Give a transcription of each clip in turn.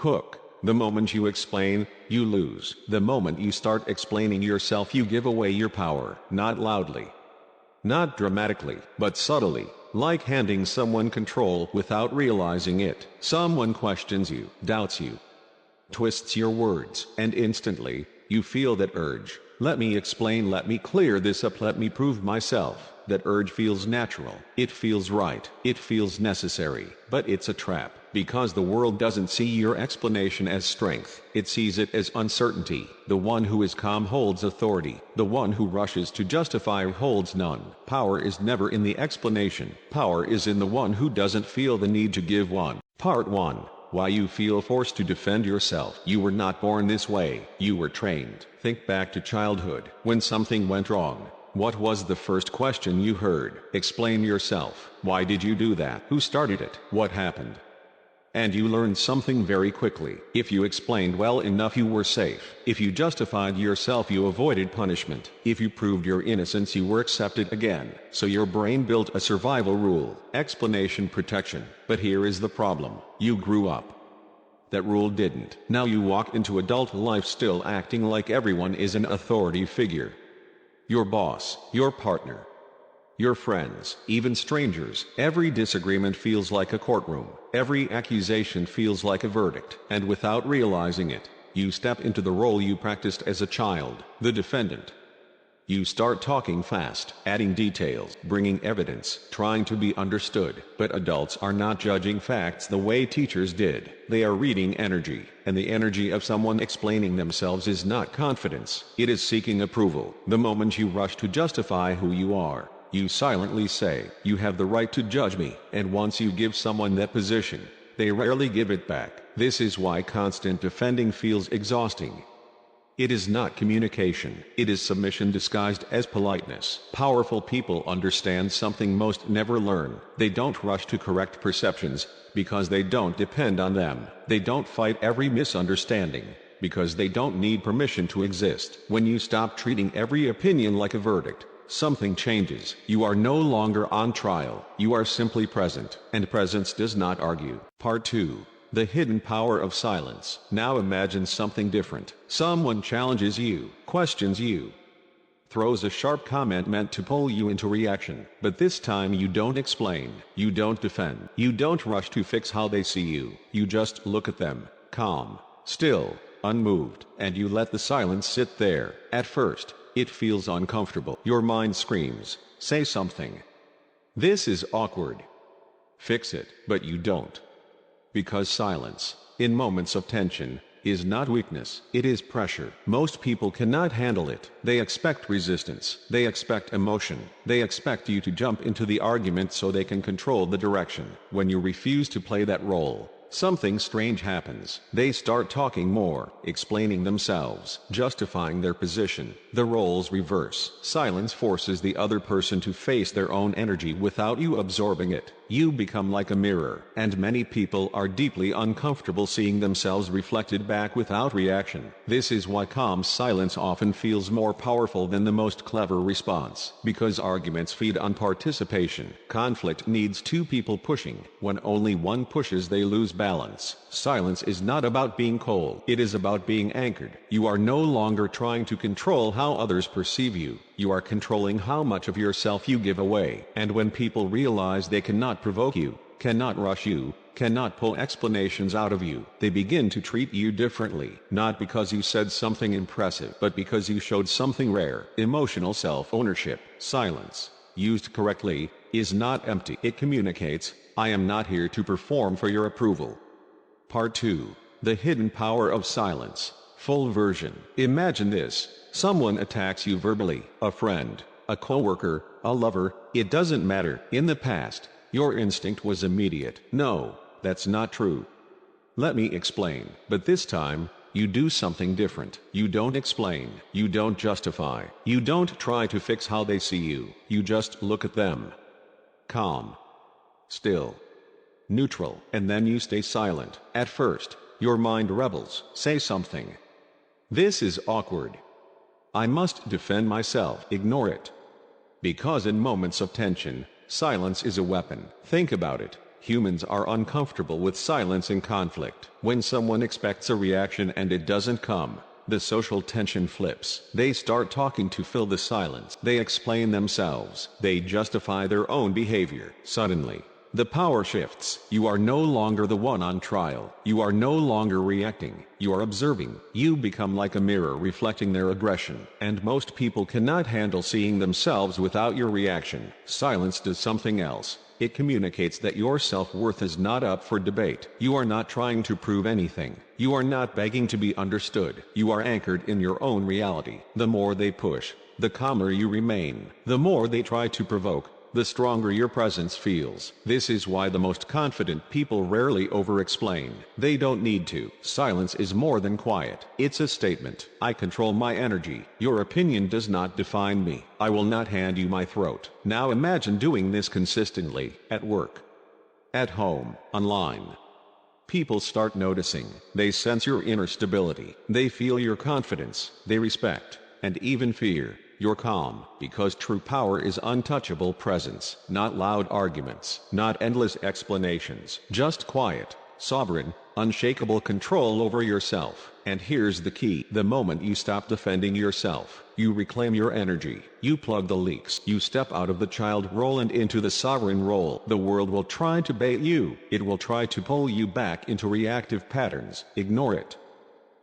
Hook. The moment you explain, you lose. The moment you start explaining yourself, you give away your power. Not loudly, not dramatically, but subtly, like handing someone control without realizing it. Someone questions you, doubts you, twists your words, and instantly, you feel that urge. Let me explain, let me clear this up, let me prove myself. That urge feels natural, it feels right, it feels necessary, but it's a trap, because the world doesn't see your explanation as strength, it sees it as uncertainty. The one who is calm holds authority, the one who rushes to justify holds none. Power is never in the explanation, power is in the one who doesn't feel the need to give one. Part 1. Why you feel forced to defend yourself. You were not born this way, you were trained. Think back to childhood, when something went wrong. What was the first question you heard? Explain yourself. Why did you do that? Who started it? What happened? And you learned something very quickly. If you explained well enough, you were safe. If you justified yourself, you avoided punishment. If you proved your innocence, you were accepted again. So your brain built a survival rule. Explanation, protection. But here is the problem. You grew up. That rule didn't. Now you walk into adult life still acting like everyone is an authority figure. Your boss, your partner, your friends, even strangers. Every disagreement feels like a courtroom. Every accusation feels like a verdict. And without realizing it, you step into the role you practiced as a child, the defendant. You start talking fast, adding details, bringing evidence, trying to be understood. But adults are not judging facts the way teachers did. They are reading energy, and the energy of someone explaining themselves is not confidence. It is seeking approval. The moment you rush to justify who you are, you silently say, "You have the right to judge me." And once you give someone that position, they rarely give it back. This is why constant defending feels exhausting. It is not communication, it is submission disguised as politeness. Powerful people understand something most never learn. They don't rush to correct perceptions, because they don't depend on them. They don't fight every misunderstanding, because they don't need permission to exist. When you stop treating every opinion like a verdict, something changes. You are no longer on trial, you are simply present, and presence does not argue. Part 2. The hidden power of silence. Now imagine something different. Someone challenges you, questions you, throws a sharp comment meant to pull you into reaction. But this time you don't explain, you don't defend, you don't rush to fix how they see you. You just look at them, calm, still, unmoved, and you let the silence sit there. At first, it feels uncomfortable. Your mind screams, "Say something. This is awkward. Fix it." But you don't. Because silence, in moments of tension, is not weakness, it is pressure. Most people cannot handle it. They expect resistance, they expect emotion, they expect you to jump into the argument so they can control the direction. When you refuse to play that role, something strange happens. They start talking more, explaining themselves, justifying their position. The roles reverse. Silence forces the other person to face their own energy without you absorbing it. You become like a mirror, and many people are deeply uncomfortable seeing themselves reflected back without reaction. This is why calm silence often feels more powerful than the most clever response, because arguments feed on participation. Conflict needs two people pushing. When only one pushes, they lose balance. Silence is not about being cold, it is about being anchored. You are no longer trying to control how others perceive you. You are controlling how much of yourself you give away. And when people realize they cannot provoke you, cannot rush you, cannot pull explanations out of you, they begin to treat you differently. Not because you said something impressive, but because you showed something rare. Emotional self-ownership. Silence, used correctly, is not empty. It communicates, "I am not here to perform for your approval." Part 2. The hidden power of silence. Full version. Imagine this. Someone attacks you verbally. A friend, a coworker, a lover, it doesn't matter. In the past, your instinct was immediate. "No, that's not true. Let me explain." But this time, you do something different. You don't explain. You don't justify. You don't try to fix how they see you. You just look at them. Calm. Still. Neutral. And then you stay silent. At first, your mind rebels. Say something. This is awkward. I must defend myself. Ignore it. Because in moments of tension, silence is a weapon. Think about it. Humans are uncomfortable with silence in conflict. When someone expects a reaction and it doesn't come, the social tension flips. They start talking to fill the silence. They explain themselves. They justify their own behavior. Suddenly, the power shifts. You are no longer the one on trial. You are no longer reacting. You are observing. You become like a mirror reflecting their aggression. And most people cannot handle seeing themselves without your reaction. Silence does something else. It communicates that your self-worth is not up for debate. You are not trying to prove anything. You are not begging to be understood. You are anchored in your own reality. The more they push, the calmer you remain. The more they try to provoke, the stronger your presence feels. This is why the most confident people rarely over-explain. They don't need to. Silence is more than quiet. It's a statement. I control my energy. Your opinion does not define me. I will not hand you my throat. Now imagine doing this consistently, at work, at home, online. People start noticing. They sense your inner stability. They feel your confidence. They respect, and even fear, your calm, because true power is untouchable presence, not loud arguments, not endless explanations, just quiet, sovereign, unshakable control over yourself. And here's the key: the moment you stop defending yourself, you reclaim your energy, you plug the leaks, you step out of the child role and into the sovereign role. The world will try to bait you, it will try to pull you back into reactive patterns. Ignore it.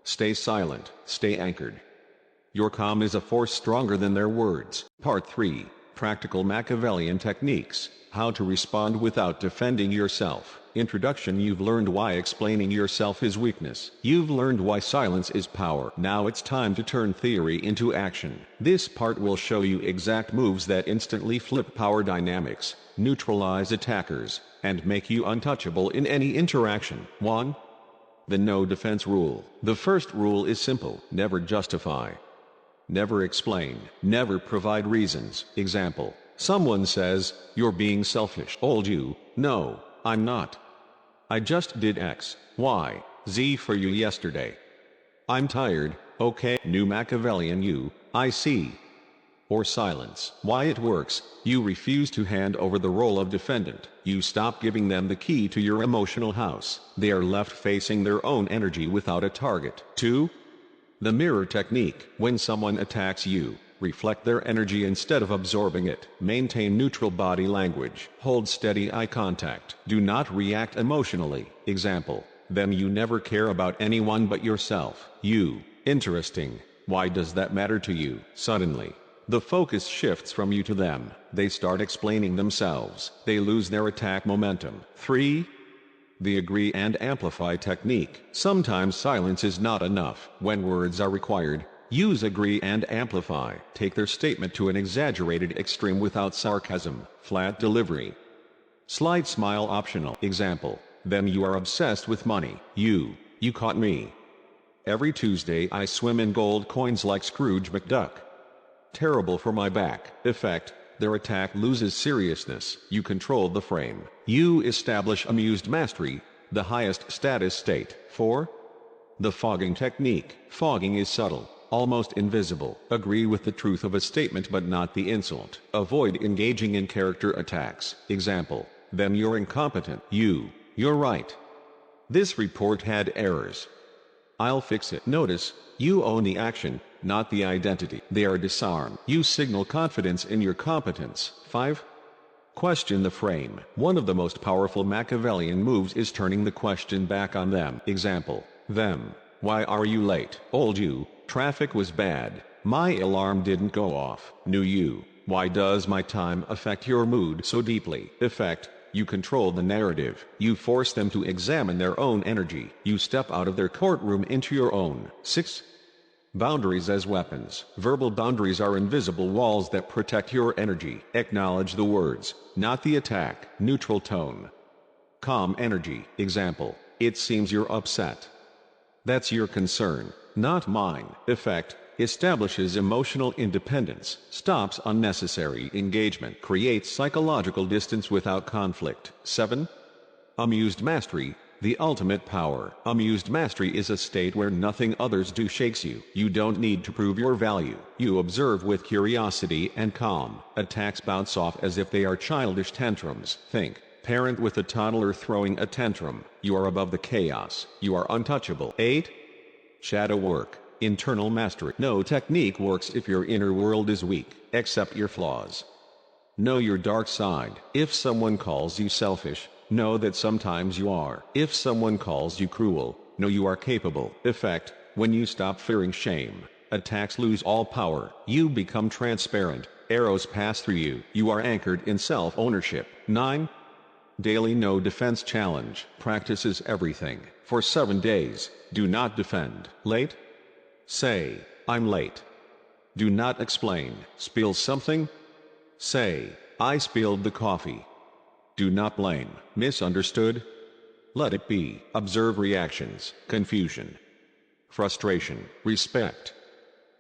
Stay silent, stay anchored. Your calm is a force stronger than their words. Part 3. Practical Machiavellian Techniques. How to respond without defending yourself. Introduction. You've learned why explaining yourself is weakness. You've learned why silence is power. Now it's time to turn theory into action. This part will show you exact moves that instantly flip power dynamics, neutralize attackers, and make you untouchable in any interaction. 1. The no defense rule. The first rule is simple: never justify. Never explain. Never provide reasons. Example: someone says, "You're being selfish." Old you: "No, I'm not. I just did X, Y, Z for you yesterday. I'm tired." Okay. New Machiavellian you: "I see." Or silence. Why it works: you refuse to hand over the role of defendant. You stop giving them the key to your emotional house. They are left facing their own energy without a target. 2. The mirror technique. When someone attacks you, reflect their energy instead of absorbing it. Maintain neutral body language. Hold steady eye contact. Do not react emotionally. Example: them: "You never care about anyone but yourself." You: "Interesting. Why does that matter to you?" Suddenly, the focus shifts from you to them. They start explaining themselves. They lose their attack momentum. 3. The agree and amplify technique. Sometimes silence is not enough. When words are required, use agree and amplify. Take their statement to an exaggerated extreme without sarcasm. Flat delivery. Slight smile optional. Example: them: "You are obsessed with money." You caught me. Every Tuesday I swim in gold coins like Scrooge McDuck. Terrible for my back. Effect: their attack loses seriousness. You control the frame. You establish amused mastery, the highest status state. 4. The fogging technique. Fogging is subtle, almost invisible. Agree with the truth of a statement but not the insult. Avoid engaging in character attacks. Example: them: "You're incompetent." You're right. This report had errors. I'll fix it. Notice, you own the action, not the identity. They are disarmed. You signal confidence in your competence. 5. Question the frame. One of the most powerful Machiavellian moves is turning the question back on them. Example: them: "Why are you late?" Old you: "Traffic was bad. My alarm didn't go off." New you: "Why does my time affect your mood so deeply?" Effect: you control the narrative. You force them to examine their own energy. You step out of their courtroom into your own. 6. Boundaries as weapons. Verbal boundaries are invisible walls that protect your energy. Acknowledge the words, not the attack. Neutral tone. Calm energy. Example: "It seems you're upset. That's your concern, not mine." Effect: establishes emotional independence, stops unnecessary engagement, creates psychological distance without conflict. 7. Amused mastery. The ultimate power. Amused mastery is a state where nothing others do shakes you. You don't need to prove your value. You observe with curiosity and calm. Attacks bounce off as if they are childish tantrums. Think, Parent with a toddler throwing a tantrum. You are above the chaos. You are untouchable. 8. Shadow work. Internal mastery. No technique works if your inner world is weak. Accept your flaws. Know your dark side. If someone calls you selfish, know that sometimes you are. If someone calls you cruel, know you are capable. Effect: when you stop fearing shame, attacks lose all power. You become transparent. Arrows pass through you. You are anchored in self-ownership. 9. Daily no defense challenge. Practices everything. For 7 days, do not defend. Late? Say, I'm late. Do not explain. Spill something? Say, I spilled the coffee. Do not blame. Misunderstood? Let it be. Observe reactions. Confusion. Frustration. Respect.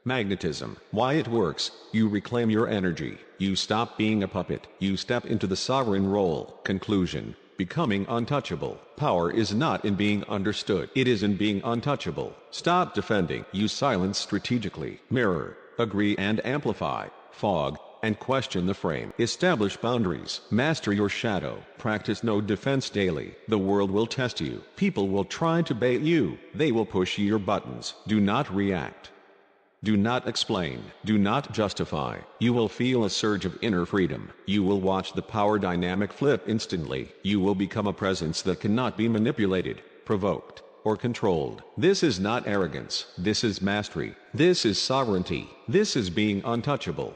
Magnetism. Why it works: you reclaim your energy. You stop being a puppet. You step into the sovereign role. Conclusion: becoming untouchable. Power is not in being understood. It is in being untouchable. Stop defending. Use silence strategically. Mirror, agree and amplify. Fog, and question the frame. Establish boundaries. Master your shadow. Practice no defense daily. The world will test you. People will try to bait you. They will push your buttons. Do not react. Do not explain. Do not justify. You will feel a surge of inner freedom. You will watch the power dynamic flip instantly. You will become a presence that cannot be manipulated, provoked, or controlled. This is not arrogance. This is mastery. This is sovereignty. This is being untouchable.